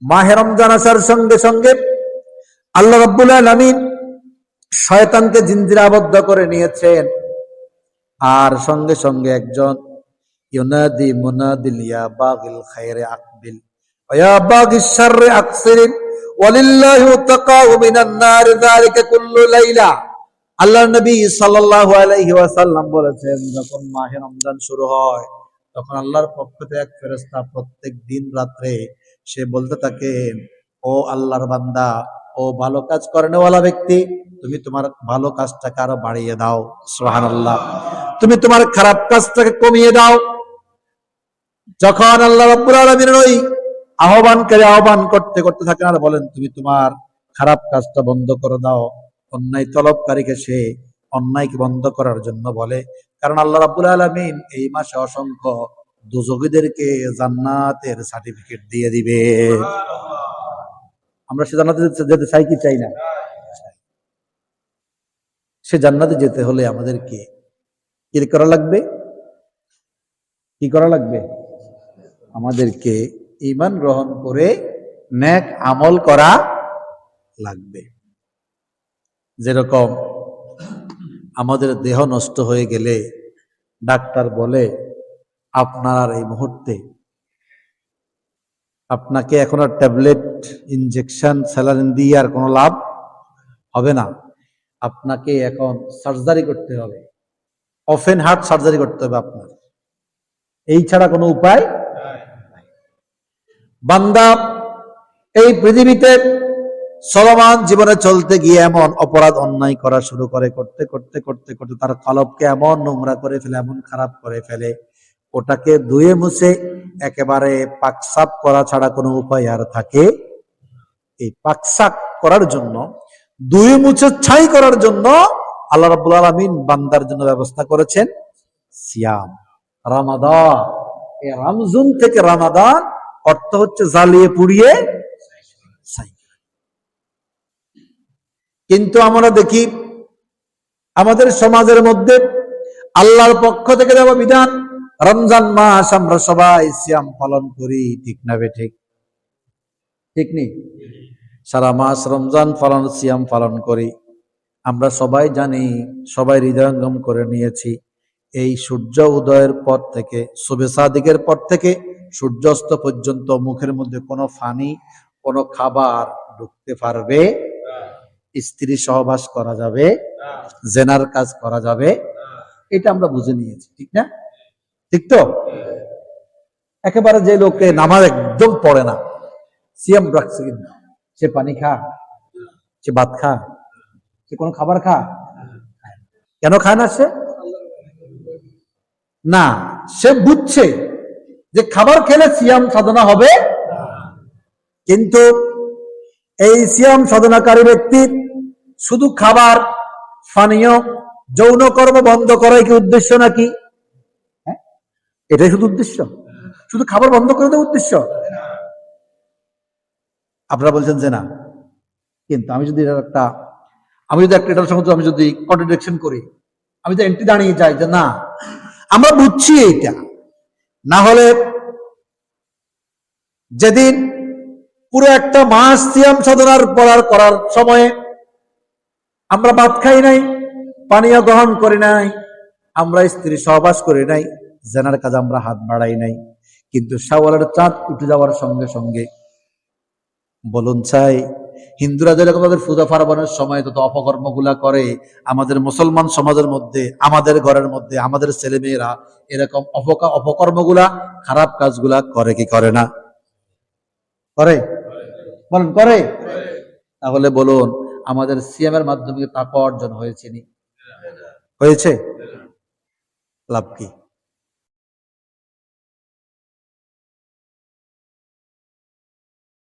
মাহে রমজান আসার সঙ্গে সঙ্গে আল্লাহ রাব্বুল আলামিন শয়তানকে জিঞ্জিরাবদ্ধ করে নিয়েছেন। আর সঙ্গে সঙ্গে একজন ইউনাদি মুনাদিল ইয়া বাগিল খায়রি আকবিল ওয়া ইয়া বাগিশ শাররি আকসির ওয়ালিল্লাহি তাকাউ মিনান নার যালিকা কুল্লু লাইলা। আল্লাহর নবী সাল্লাল্লাহু আলাইহি ওয়াসাল্লাম বলেছেন, যখন মাহে রমজান শুরু হয় তখন আল্লাহর পক্ষ থেকে এক ফেরেশতা প্রত্যেক দিন রাত্রে সে বলতে থাকেন, ও আল্লাহর বান্দা, ও ভালো কাজ করেনেওয়ালা ব্যক্তি, তুমি তোমার ভালো কাজটাকে আরো বাড়িয়ে দাও। সুবহানাল্লাহ। তুমি তোমার খারাপ কাজটাকে কমিয়ে দাও। যখন আল্লাহ রাব্বুল আলামিনের ওই আহ্বানকারী আহ্বান করতে করতে থাকেন আর বলেন, তুমি তোমার খারাপ কাজটা বন্ধ করে দাও, অন্যায় তলবকারীকে সে অন্যায়কে বন্ধ করার জন্য বলে। কারণ আল্লাহ রাব্বুল আলামিন এই মাসে অসংখ্য দুজগীদেরকে জান্নাতের সার্টিফিকেট দিয়ে দিবে। আমরা সে জান্নাতে যেতে চাই কি চাই না? সে জান্নাতে যেতে হলে আমাদেরকে কি করা লাগবে? কি করা লাগবে? আমাদেরকে ঈমান গ্রহণ করে নেক আমল করা লাগবে। যেরকম আমাদের দেহ নষ্ট হয়ে গেলে ডাক্তার বলে, আপনার এই মুহূর্তে আপনাকে এখন আর ট্যাবলেট, ইনজেকশন, স্যালাইন দিয়ে আর কোনো লাভ হবে না। আপনাকে এখন সার্জারি করতে হবে, ওপেন হার্ট সার্জারি করতে হবে আপনার। এই ছাড়া কোনো উপায় নাই। বান্দা এই পৃথিবীতে চলমান জীবনে চলতে গিয়ে এমন অপরাধ অন্যায় করা শুরু করে, করতে করতে করতে করতে তার কলবকে এমন নোংরা করে ফেলে, এমন খারাপ করে ফেলে, ওটাকে ধুয়ে মুছে একেবারে পাকসাপ করা ছাড়া কোনো উপায় আর থাকে? এই পাকসাপ করার জন্য, ধুয়ে মুছে ছাই করার জন্য আল্লাহ রাব্বুল আলামিন বান্দার জন্য ব্যবস্থা করেছেন সিয়াম, রমাদান। এই রমজান থেকে রমাদান অর্থ হচ্ছে জ্বালিয়ে পুড়িয়ে ছাই। কিন্তু আমরা দেখি আমাদের সমাজের মধ্যে আল্লাহর পক্ষ থেকে দেওয়া বিধান, রমজান মাস আমরা সবাই সিয়াম পালন করি, ঠিক না বেঠিক? ঠিক নেই? সারা মাস রমজান পালন, সিয়াম পালন করি। আমরা সবাই জানি, সবাই হৃদয়ঙ্গম করে নিয়েছি, এই সূর্য উদয়ের পর থেকে, সুবে সাদিকের পর থেকে সূর্যাস্ত পর্যন্ত মুখের মধ্যে কোনো পানি, কোনো খাবার ঢুকতে পারবে? স্ত্রী সহবাস করা যাবে, জেনার কাজ করা যাবে, এটা আমরা বুঝে নিয়েছি, ঠিক না? ঠিক তো? একেবারে যে লোকে নামাজ একদম পড়ে না, সিয়াম রাখছে কিন্তু সে পানি খা, সে ভাত খা, সে কোনো খাবার খা? কেন খায় না সে? না, সে বুঝছে যে খাবার খেলে সিয়াম সাধনা হবে। কিন্তু এই সিয়াম সাধনাকারী ব্যক্তির শুধু খাবার, পানীয়, যৌন কর্ম বন্ধ করাই কি উদ্দেশ্য নাকি? এটাই শুধু উদ্দেশ্য? শুধু খাবার বন্ধ করে দেওয়ার উদ্দেশ্য? আপনারা বলছেন যে না। কিন্তু আমি যদি এটার সঙ্গে আমি যদি কন্ট্রাডিকশন করি, আমি তো এন্ট্রি দাঁড়িয়ে যাই যে না, আমরা বুঝছি এইটা। না হলে যেদিন পুরো একটা মাস সিয়াম সাধনার করার সময়ে আমরা ভাত খাই নাই, পানীয় গ্রহণ করি নাই, আমরা স্ত্রী সহবাস করি নাই, জেনার কাজ আমরা হাত বাড়াই নাই, কিন্তু শাওয়ালের চাঁদ উঠে যাওয়ার সঙ্গে সঙ্গে বলুন চাই, হিন্দুরা যেরকম তাদের পূজা পার্বণের সময় তত অপকর্মগুলা করে, আমাদের মুসলমান সমাজের মধ্যে, আমাদের ঘরের মধ্যে, আমাদের ছেলে মেয়েরা এরকম অপকর্মগুলা, খারাপ কাজগুলা করে কি করে না? করে? বলুন করে? তাহলে বলুন, আমাদের সিএমের মাধ্যমে তাকওয়া অর্জন হয়েছে নি? হয়েছে? লাভ কি?